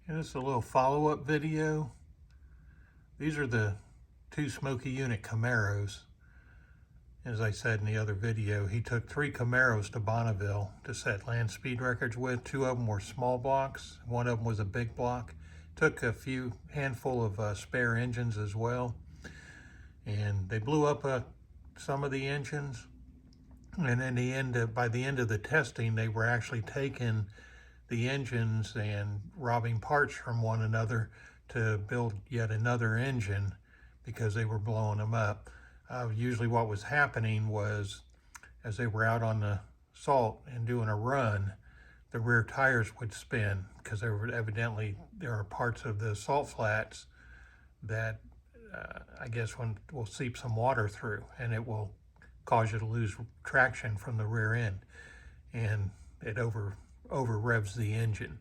And this is a little follow-up video. These are the two Smoky Unit Camaros. As I said in the other video, he took 3 Camaros to Bonneville to set land speed records with. 2 of them were small blocks. 1 of them was a big block. Took a handful of spare engines as well. And they blew up some of the engines. And in the end, by the end of the testing, they were actually taking the engines and robbing parts from one another to build yet another engine because they were blowing them up. Usually what was happening was, as they were out on the salt and doing a run, the rear tires would spin because there are parts of the salt flats that I guess will seep some water through, and it will cause you to lose traction from the rear end, and it over revs the engine.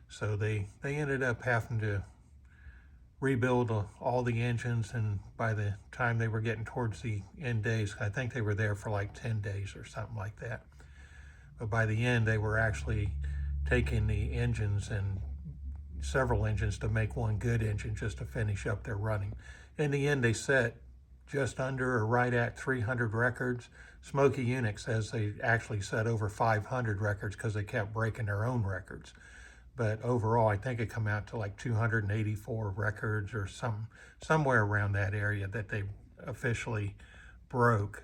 So they ended up having to rebuild all the engines, and by the time they were getting towards the end days, I think they were there for like 10 days or something like that. But by the end, they were actually taking the engines and several engines to make one good engine just to finish up their running. In the end, they set just under or right at 300 records. Smoky Unit says they actually set over 500 records because they kept breaking their own records. But overall, I think it come out to like 284 records or somewhere around that area that they officially broke.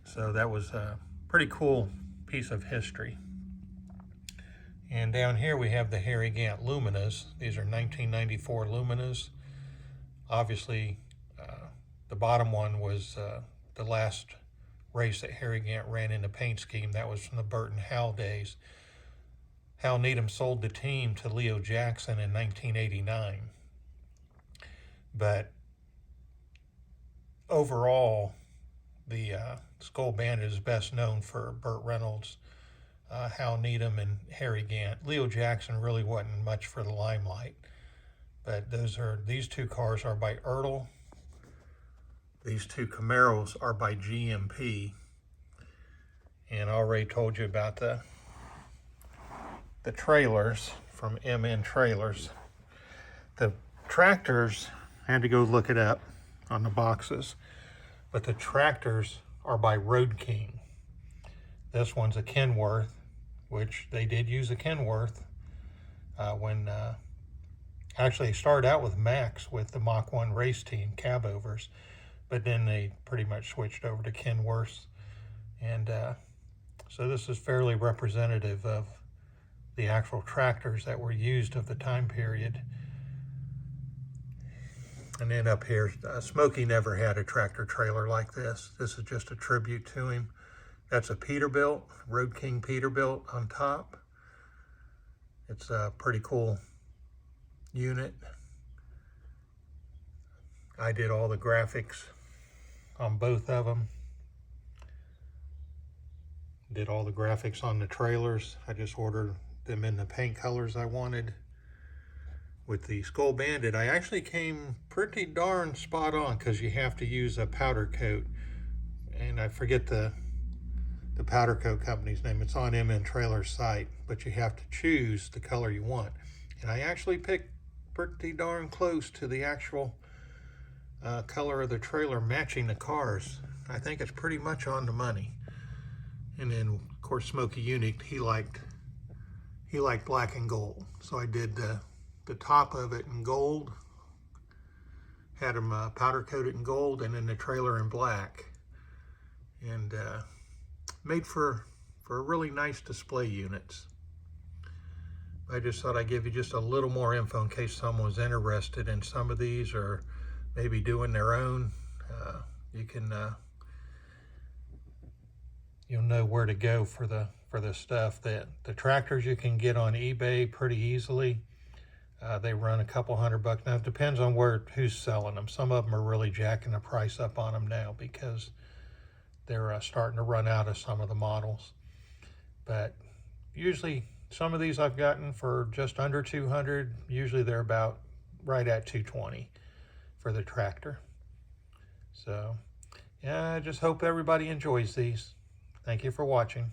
So that was a pretty cool piece of history. And down here we have the Harry Gant Luminas. These are 1994 Luminas. Obviously, the bottom one was the last race that Harry Gant ran in the paint scheme. That was from the Burton Howell days. Hal Needham sold the team to Leo Jackson in 1989. But overall, the Skull Bandit is best known for Burt Reynolds, Hal Needham, and Harry Gant. Leo Jackson really wasn't much for the limelight. But these 2 cars are by Ertl. These 2 Camaros are by GMP. And I already told you about the trailers from MN Trailers. The tractors, I had to go look it up on the boxes, but the tractors are by Road King. This one's a Kenworth, which they did use a Kenworth when actually started out with Max with the Mach 1 race team, cabovers, but then they pretty much switched over to Kenworths. And so this is fairly representative of the actual tractors that were used of the time period. And then up here, Smoky never had a tractor trailer like this. This is just a tribute to him. That's a Peterbilt, Road King Peterbilt on top. It's a pretty cool unit. I did all the graphics on both of them. Did all the graphics on the trailers. I just ordered them in the paint colors I wanted. With the Skull Bandit, I actually came pretty darn spot on because you have to use a powder coat, and I forget the powder coat company's name. It's on MN Trailer's site, but you have to choose the color you want. And I actually picked pretty darn close to the actual color of the trailer matching the cars. I think it's pretty much on the money. And then, of course, Smoky Unit, he liked black and gold. So I did the top of it in gold, had him powder coated in gold, and then the trailer in black. And made for really nice display units. I just thought I'd give you just a little more info in case someone's interested in some of these or maybe doing their own. You can you'll know where to go for the stuff. That the tractors you can get on eBay pretty easily. They run a couple $100. Now it depends on who's selling them. Some of them are really jacking the price up on them now because they're starting to run out of some of the models. But usually some of these I've gotten for just under 200. Usually they're about right at 220 for the tractor. So yeah, I just hope everybody enjoys these. Thank you for watching.